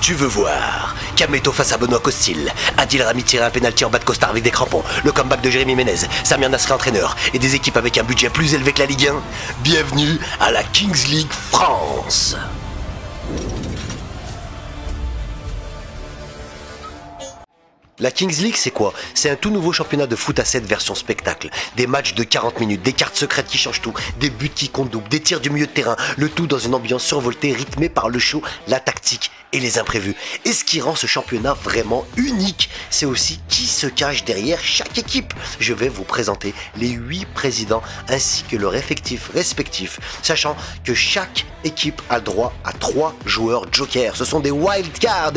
Tu veux voir Kameto face à Benoît Costil, Adil Rami tirer un pénalty en bas de costard avec des crampons, le comeback de Jérémy Ménez, Samir Nasri entraîneur et des équipes avec un budget plus élevé que la Ligue 1. Bienvenue à la Kings League France. La Kings League, c'est quoi? C'est un tout nouveau championnat de foot à 7 version spectacle. Des matchs de 40 minutes, des cartes secrètes qui changent tout, des buts qui comptent double, des tirs du milieu de terrain, le tout dans une ambiance survoltée rythmée par le show, la tactique et les imprévus. Et ce qui rend ce championnat vraiment unique, c'est aussi qui se cache derrière chaque équipe. Je vais vous présenter les 8 présidents ainsi que leur effectif respectif, sachant que chaque équipe a le droit à 3 joueurs jokers. Ce sont des wildcards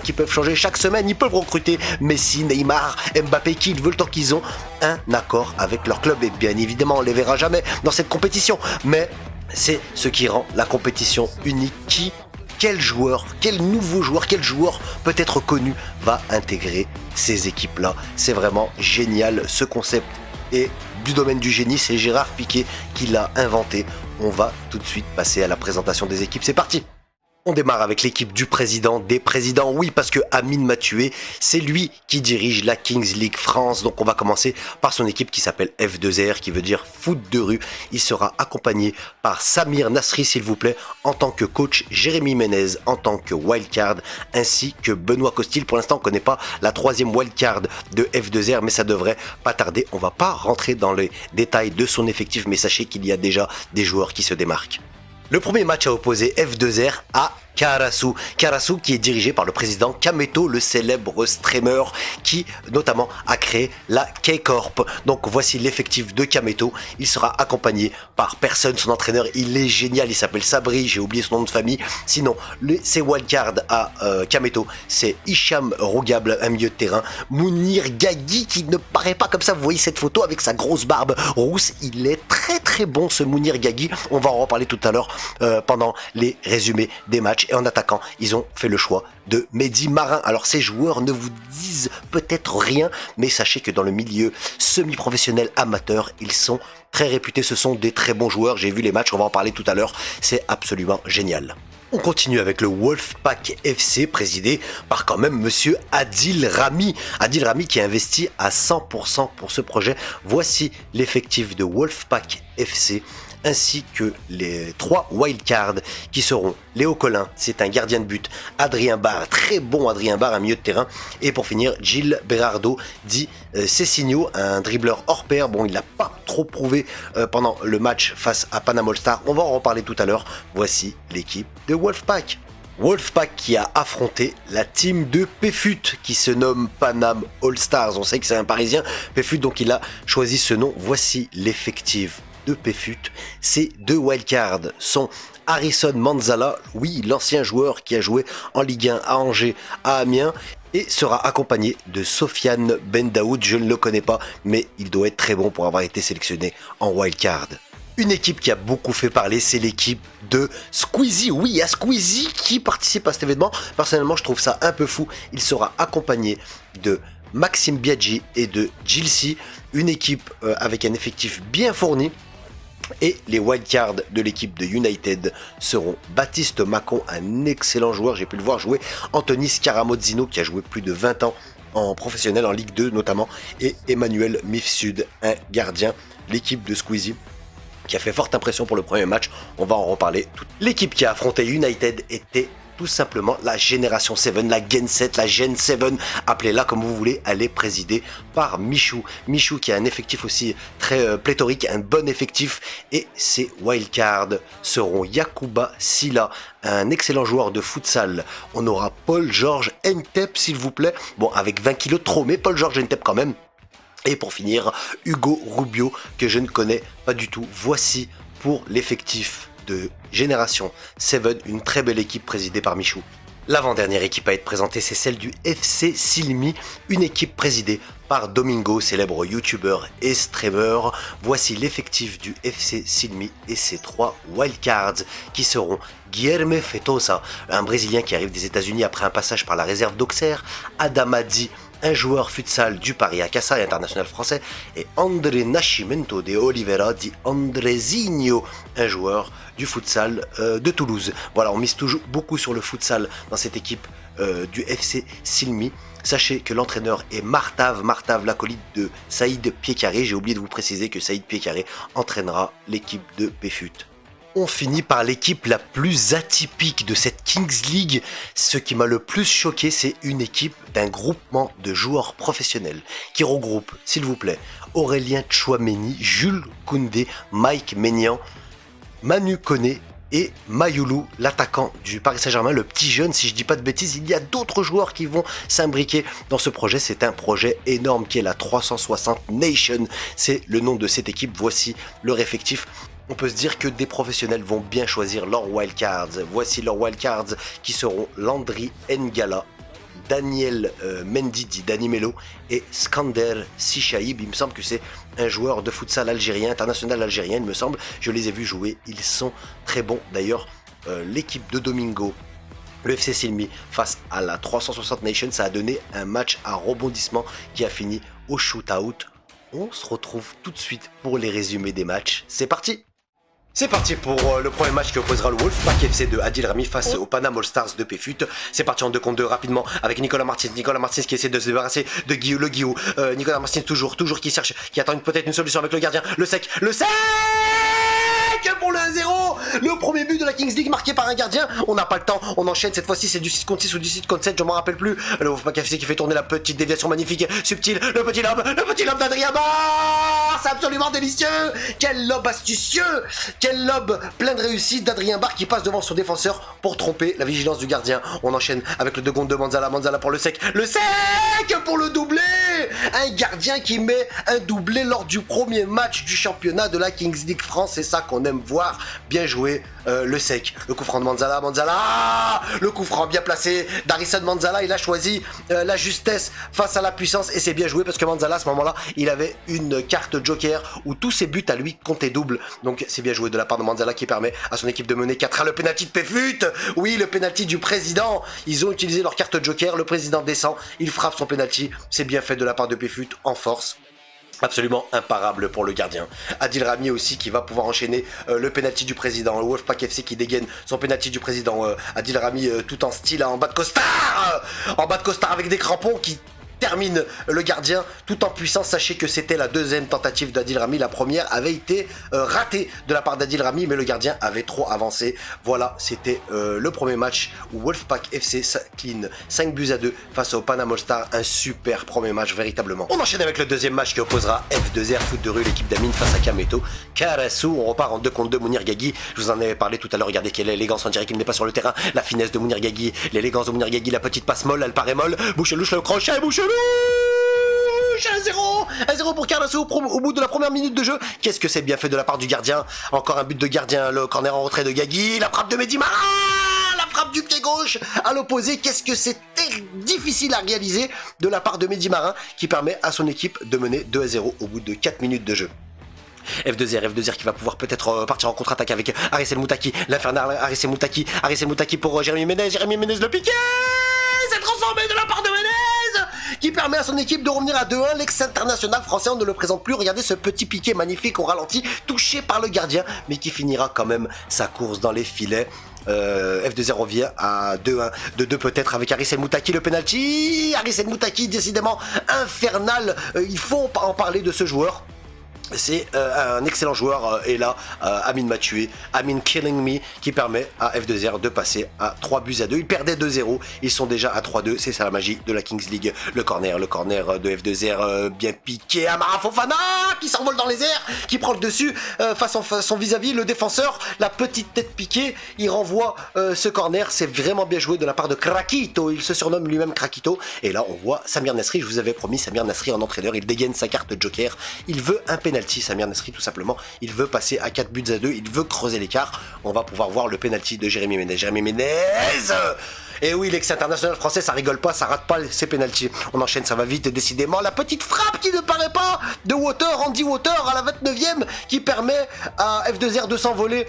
qui peuvent changer chaque semaine, ils peuvent recruter Messi, Neymar, Mbappé, qui ils veulent tant qu'ils ont un accord avec leur club. Et bien évidemment, on les verra jamais dans cette compétition. Mais c'est ce qui rend la compétition unique. Quel joueur, quel nouveau joueur, quel joueur peut-être connu va intégrer ces équipes-là? C'est vraiment génial ce concept. Et du domaine du génie, c'est Gérard Piqué qui l'a inventé. On va tout de suite passer à la présentation des équipes. C'est parti! On démarre avec l'équipe du président des présidents, oui, parce que Amine Mathieu, c'est lui qui dirige la Kings League France. Donc on va commencer par son équipe qui s'appelle F2R, qui veut dire foot de rue. Il sera accompagné par Samir Nasri, s'il vous plaît, en tant que coach, Jérémy Ménez en tant que wildcard, ainsi que Benoît Costil. Pour l'instant, on ne connaît pas la 3e wildcard de F2R, mais ça devrait pas tarder. On va pas rentrer dans les détails de son effectif, mais sachez qu'il y a déjà des joueurs qui se démarquent. Le premier match a opposé F2R à Karasu. Karasu qui est dirigé par le président Kameto, le célèbre streamer qui notamment a créé la K-Corp. Donc voici l'effectif de Kameto. Il sera accompagné par personne, son entraîneur il est génial, il s'appelle Sabri, j'ai oublié son nom de famille. Sinon, ses wildcards à Kameto, c'est Hicham Rougable, un milieu de terrain. Mounir Gagui qui ne paraît pas comme ça, vous voyez cette photo avec sa grosse barbe rousse, il est très bon ce Mounir Gagui. On va en reparler tout à l'heure pendant les résumés des matchs. Et en attaquant, ils ont fait le choix de Mehdi Marin. Alors ces joueurs ne vous disent peut-être rien, mais sachez que dans le milieu semi-professionnel amateur, ils sont très réputés. Ce sont des très bons joueurs. J'ai vu les matchs, on va en parler tout à l'heure. C'est absolument génial. On continue avec le Wolfpack FC, présidé par quand même monsieur Adil Rami. Adil Rami qui a investi à 100% pour ce projet. Voici l'effectif de Wolfpack FC, ainsi que les 3 wildcards qui seront Léo Collin, c'est un gardien de but, Adrien Barre, très bon Adrien Barre, un milieu de terrain, et pour finir, Gilles Berardo, dit Cessigno, un dribbleur hors pair. Bon, il n'a pas trop prouvé pendant le match face à Panam All Star, on va en reparler tout à l'heure. Voici l'équipe de Wolfpack. Wolfpack qui a affronté la team de Pefut qui se nomme Panam All Stars. On sait que c'est un Parisien, Pefut, donc il a choisi ce nom. Voici l'effectif de Pefut. Ces 2 wildcards sont Harrison Manzala, oui, l'ancien joueur qui a joué en Ligue 1 à Angers, à Amiens, et sera accompagné de Sofiane Bendaoud. Je ne le connais pas, mais il doit être très bon pour avoir été sélectionné en wildcard. Une équipe qui a beaucoup fait parler, c'est l'équipe de Squeezie. Oui, il y a Squeezie qui participe à cet événement. Personnellement, je trouve ça un peu fou. Il sera accompagné de Maxime Biaggi et de Gilsi. Une équipe avec un effectif bien fourni. Et les wildcards de l'équipe de United seront Baptiste Macon, un excellent joueur, j'ai pu le voir jouer, Anthony Scaramozzino qui a joué plus de 20 ans en professionnel, en Ligue 2 notamment, et Emmanuel Mifsud, un gardien. L'équipe de Squeezie qui a fait forte impression pour le premier match, on va en reparler. L'équipe qui a affronté United était tout simplement la Génération 7, la Gen 7, la Gen 7, appelez-la comme vous voulez. Elle est présidée par Michou. Michou qui a un effectif aussi très pléthorique, un bon effectif. Et ses wildcards seront Yacouba Silla, un excellent joueur de futsal. On aura Paul-Georges Ntep, s'il vous plaît. Bon, avec 20 kilos de trop, mais Paul-Georges Ntep quand même. Et pour finir, Hugo Rubio, que je ne connais pas du tout. Voici pour l'effectif de Génération 7, une très belle équipe présidée par Michou. L'avant-dernière équipe à être présentée, c'est celle du FC Silmi, une équipe présidée par Domingo, célèbre youtubeur et streamer. Voici l'effectif du FC Silmi et ses 3 wildcards qui seront Guilherme Fetosa, un Brésilien qui arrive des États-Unis après un passage par la réserve d'Auxerre, Adamadi un joueur futsal du Paris Akassa et international français, et André Nascimento de Oliveira di Andrezinho, un joueur du futsal de Toulouse. Voilà, on mise toujours beaucoup sur le futsal dans cette équipe du FC Silmi. Sachez que l'entraîneur est Martav, l'acolyte de Saïd Piécaré. J'ai oublié de vous préciser que Saïd Piécaré entraînera l'équipe de PFUT. On finit par l'équipe la plus atypique de cette Kings League. Ce qui m'a le plus choqué, c'est une équipe d'un groupement de joueurs professionnels qui regroupe, s'il vous plaît, Aurélien Tchouameni, Jules Koundé, Mike Maignan, Manu Koné et Mayoulou, l'attaquant du Paris Saint-Germain, le petit jeune, si je dis pas de bêtises. Il y a d'autres joueurs qui vont s'imbriquer dans ce projet. C'est un projet énorme qui est la 360 Nation. C'est le nom de cette équipe. Voici leur effectif. On peut se dire que des professionnels vont bien choisir leurs wildcards. Voici leurs wildcards qui seront Landry Ngala, Daniel Mendy, dit Dani Melo, et Skander Sichaïb. Il me semble que c'est un joueur de futsal algérien, international algérien, il me semble. Je les ai vus jouer, ils sont très bons. D'ailleurs, l'équipe de Domingo, le FC Silmi, face à la 360 Nation, ça a donné un match à rebondissement qui a fini au shootout. On se retrouve tout de suite pour les résumés des matchs. C'est parti! C'est parti pour le premier match qui opposera le Wolfpack FC de Adil Rami face au Panama All Stars de PFUT. C'est parti en 2 contre 2 rapidement avec Nicolas Martins. Nicolas Martins qui essaie de se débarrasser de Guillaume. Le Guillaume. Nicolas Martins toujours qui cherche, qui attend peut-être une solution avec le gardien. Le sec pour le 1-0. Le premier but de la Kings League marqué par un gardien. On n'a pas le temps, on enchaîne. Cette fois-ci c'est du 6 contre 6 ou du 6 contre 7, je m'en rappelle plus. Le Wolfpack FC qui fait tourner la petite déviation magnifique, subtile. Le petit lob d'Adrien Barre. C'est absolument délicieux. Quel lob astucieux. Quel lob plein de réussite d'Adrien Barre qui passe devant son défenseur pour tromper la vigilance du gardien. On enchaîne avec le 2 contre 2 Manzala pour le sec. Le sec pour le doublé. Un gardien qui met un doublé lors du premier match du championnat de la Kings League France. C'est ça qu'on aime voir. Bien joué, le sec. Le coup franc de Manzala. Le coup franc bien placé d'Harrison Manzala. Il a choisi la justesse face à la puissance et c'est bien joué parce que Manzala à ce moment-là il avait une carte joker où tous ses buts à lui comptaient double. Donc c'est bien joué de la part de Manzala qui permet à son équipe de mener 4 à le penalty de PFUT. Oui, le penalty du président. Ils ont utilisé leur carte joker. Le président descend, il frappe son penalty. C'est bien fait de la part de PFUT en force. Absolument imparable pour le gardien. Adil Rami aussi qui va pouvoir enchaîner le penalty du président. Le Wolfpack FC qui dégaine son penalty du président. Adil Rami tout en style en bas de costard. En bas de costard avec des crampons qui termine le gardien tout en puissance. Sachez que c'était la deuxième tentative d'Adil Rami. La première avait été ratée de la part d'Adil Rami, mais le gardien avait trop avancé. Voilà, c'était le premier match où Wolfpack FC s'incline 5-2 face au Panama All Stars. Un super premier match véritablement. On enchaîne avec le deuxième match qui opposera F2R foot de rue, l'équipe d'Amine face à Kameto Karasu. On repart en 2 contre 2 Mounir Gagui. Je vous en avais parlé tout à l'heure. Regardez quelle élégance, on dirait qu'il n'est pas sur le terrain. La finesse de Mounir Gagui, l'élégance de Mounir Gagui, la petite passe molle, elle paraît molle. Bouchelouche le crochet, Bouchelouche 1-0 pour Karasu au bout de la première minute de jeu. Qu'est-ce que c'est bien fait de la part du gardien. Encore un but de gardien, le corner en retrait de Gagui, la frappe de Mehdi Marin, la frappe du pied gauche à l'opposé. Qu'est-ce que c'était difficile à réaliser de la part de Mehdi Marin qui permet à son équipe de mener 2-0 au bout de 4 minutes de jeu. F2R qui va pouvoir peut-être partir en contre-attaque avec Aris El Moutaki, l'infernal Aris El Moutaki pour Jérémy Ménez le piqué, c'est transformé de la part de Ménez qui permet à son équipe de revenir à 2-1. L'ex-international français, on ne le présente plus. Regardez ce petit piqué magnifique au ralenti, touché par le gardien, mais qui finira quand même sa course dans les filets. F2R revient à 2-1, de 2 peut-être avec Aris El Moutaki, le penalty. Aris El Moutaki décidément infernal. Il faut en parler de ce joueur. C'est un excellent joueur et là Amin m'a tué, Amin killing me, qui permet à F2R de passer à 3-2. Ils perdaient 2-0, ils sont déjà à 3-2, c'est ça la magie de la Kings League. Le corner de F2R bien piqué, Amara Fofana qui s'envole dans les airs, qui prend le dessus face à son vis-à-vis, le défenseur, la petite tête piquée, il renvoie ce corner. C'est vraiment bien joué de la part de Krakito, il se surnomme lui-même Krakito. Et là on voit Samir Nasri, je vous avais promis Samir Nasri en entraîneur, il dégaine sa carte joker, il veut un penalty. Samir Nasri tout simplement, il veut passer à 4-2, il veut creuser l'écart. On va pouvoir voir le penalty de Jérémy Ménez. Et oui, l'ex-international français, ça rigole pas, ça rate pas ses penalties. On enchaîne, ça va vite, décidément. La petite frappe qui ne paraît pas de Andy Water à la 29e qui permet à F2R de s'envoler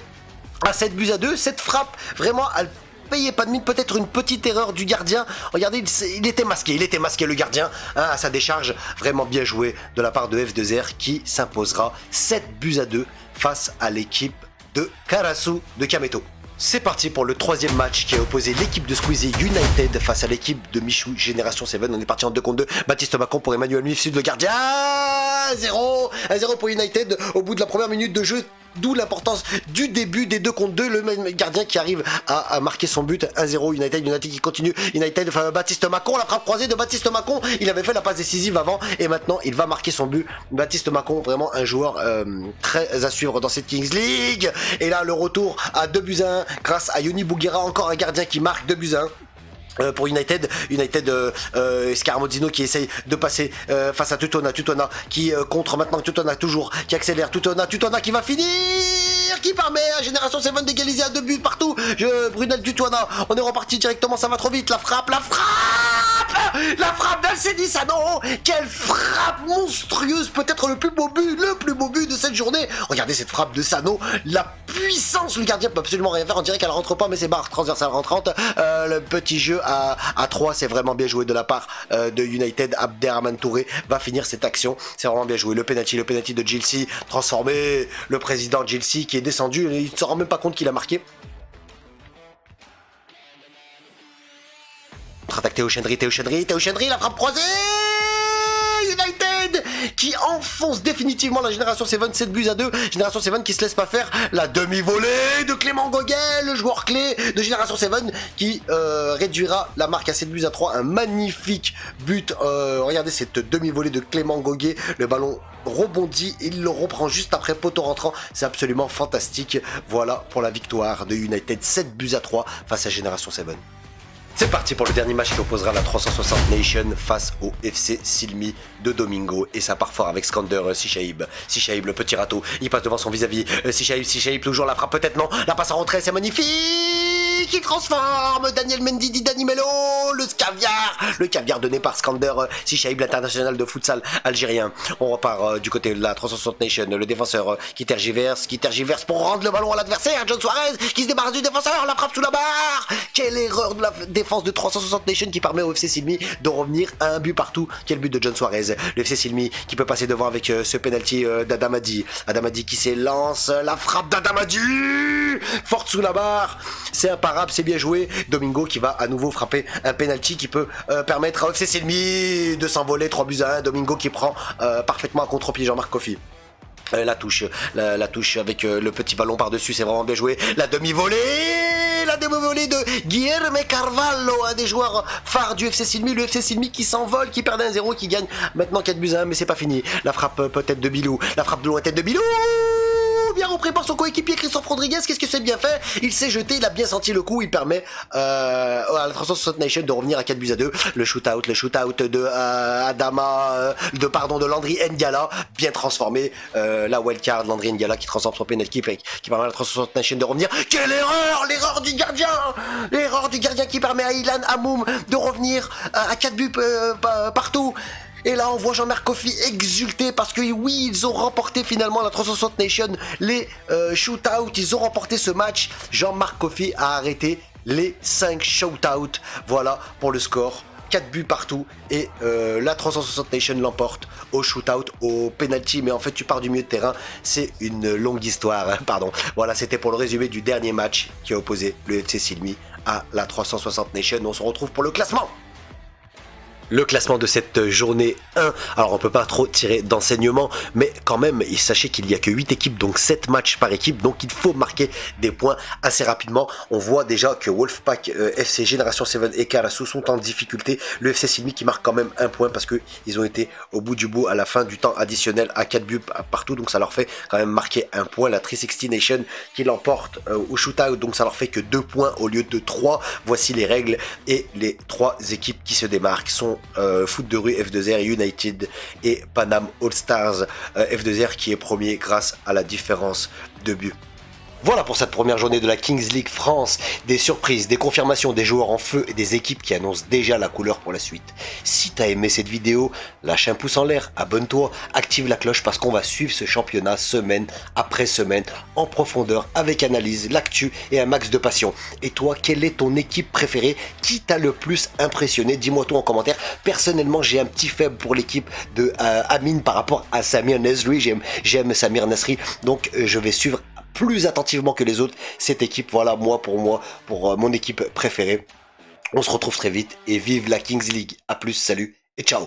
à 7-2. Cette frappe, vraiment, elle payé pas de mine, peut-être une petite erreur du gardien. Regardez, il était masqué le gardien hein, à sa décharge. Vraiment bien joué de la part de F2R qui s'imposera 7-2 face à l'équipe de Karasu de Kameto. C'est parti pour le troisième match qui a opposé l'équipe de Squeezie United face à l'équipe de Michou Génération 7. On est parti en 2 contre 2. Baptiste Macon pour Emmanuel Mifsud, le gardien. 1-0 pour United au bout de la première minute de jeu. D'où l'importance du début des 2 contre 2. Le même gardien qui arrive à marquer son but. 1-0 United qui continue. United, enfin, Baptiste Macon, la frappe croisée de Baptiste Macon. Il avait fait la passe décisive avant et maintenant il va marquer son but. Baptiste Macon, vraiment un joueur très à suivre dans cette Kings League. Et là, le retour à 2-1 grâce à Yoni Bouguera, encore un gardien qui marque 2-1. Pour United, Scaramozzino qui essaye de passer face à Tutona qui contre maintenant Tutona toujours, qui accélère, Tutona qui va finir, qui permet à Génération 7 d'égaliser à 2 buts partout. Brunel Tutona, on est reparti directement, ça va trop vite, la frappe d'Alcedi Sano, quelle frappe monstrueuse, peut-être le plus beau but de cette journée. Regardez cette frappe de Sano, la puissance, le gardien peut absolument rien faire, on dirait qu'elle rentre pas, mais c'est barre transversale rentrante. Le petit jeu à 3, c'est vraiment bien joué de la part de United. Abderrahmane Touré va finir cette action, c'est vraiment bien joué. Le penalty de Gilsi, transformé, le président Gilsi qui est descendu, il ne se rend même pas compte qu'il a marqué. Contre-attaque Théo Chendry, la frappe croisée, United qui enfonce définitivement la Génération 7, 7-2. Génération 7 qui se laisse pas faire, la demi-volée de Clément Goguet, le joueur clé de Génération 7 qui réduira la marque à 7-3. Un magnifique but, regardez cette demi-volée de Clément Goguet, le ballon rebondit, il le reprend juste après poteau rentrant, c'est absolument fantastique. Voilà pour la victoire de United 7-3 face à Génération 7. C'est parti pour le dernier match qui opposera la 360 Nation face au FC Silmi de Domingo. Et ça part fort avec Skander Sichaïb. Sichaïb, le petit râteau, il passe devant son vis-à-vis. Sichaïb, toujours la frappe, peut-être non. La passe en retrait, c'est magnifique. Il transforme Daniel Mendidi, Dani Mello, le caviar donné par Skander Sichaïb, l'international de futsal algérien. On repart du côté de la 360 Nation. Le défenseur qui tergiverse pour rendre le ballon à l'adversaire. John Suarez qui se débarrasse du défenseur, la frappe sous la barre. Quelle erreur de la défense de 360 Nation qui permet au FC Silmi de revenir à un but partout. Quel but de John Suarez. Le FC Silmi qui peut passer devant avec ce penalty d'Adamadi. Adamadi qui s'élance, la frappe d'Adamadi forte sous la barre. C'est imparable, c'est bien joué. Domingo qui va à nouveau frapper un penalty qui peut permettre à FC Silmi de s'envoler 3-1. Domingo qui prend parfaitement à contre-pied Jean-Marc Kofi. La touche avec le petit ballon par-dessus, c'est vraiment bien joué. La demi-volée de Guilherme Carvalho, un des joueurs phares du FC Silmi. Le FC Silmi qui s'envole, qui perd 1-0, qui gagne maintenant 4-1, mais c'est pas fini. La frappe peut-être de Bilou, la frappe de lointaine de Bilou, bien repris par son coéquipier Christophe Rodriguez. Qu'est-ce que c'est bien fait, il s'est jeté, il a bien senti le coup, il permet à la 360 Nation de revenir à 4-2. Le shootout de de Landry N'Gala, bien transformé, la wildcard, Landry N'Gala qui transforme son penalty qui permet à la 360 Nation de revenir. Quelle erreur, l'erreur du gardien qui permet à Ilan Hamoum de revenir à 4 buts partout. Et là, on voit Jean-Marc Kofi exulter parce que oui, ils ont remporté finalement la 360 Nation, les shootouts, ils ont remporté ce match. Jean-Marc Kofi a arrêté les 5 shootouts. Voilà pour le score. 4 buts partout et la 360 Nation l'emporte au shootout, au penalty, mais en fait tu pars du milieu de terrain, c'est une longue histoire, hein, pardon. Voilà, c'était pour le résumé du dernier match qui a opposé le FC Silmi à la 360 Nation. On se retrouve pour le classement. Le classement de cette journée 1, alors on peut pas trop tirer d'enseignement, mais quand même, sachez qu'il n'y a que 8 équipes, donc 7 matchs par équipe, donc il faut marquer des points assez rapidement. On voit déjà que Wolfpack, FC Génération 7 et Karasu sont en difficulté. Le FC Silmi qui marque quand même un point parce qu'ils ont été au bout du bout à la fin du temps additionnel à 4 buts partout, donc ça leur fait quand même marquer un point. La 360 Nation qui l'emporte au shootout, donc ça leur fait que 2 points au lieu de 3. Voici les règles et les 3 équipes qui se démarquent sont Foot de rue, F2R, United et Panam All Stars. F2R qui est premier grâce à la différence de but. Voilà pour cette première journée de la Kings League France, des surprises, des confirmations, des joueurs en feu et des équipes qui annoncent déjà la couleur pour la suite. Si t'as aimé cette vidéo, lâche un pouce en l'air, abonne-toi, active la cloche parce qu'on va suivre ce championnat semaine après semaine en profondeur avec analyse, l'actu et un max de passion. Et toi, quelle est ton équipe préférée? Qui t'a le plus impressionné? Dis-moi tout en commentaire. Personnellement, j'ai un petit faible pour l'équipe de Amine par rapport à Samir Nasri. J'aime Samir Nasri, donc je vais suivre plus attentivement que les autres cette équipe. Voilà, pour mon équipe préférée. On se retrouve très vite et vive la Kings League. A plus, salut et ciao.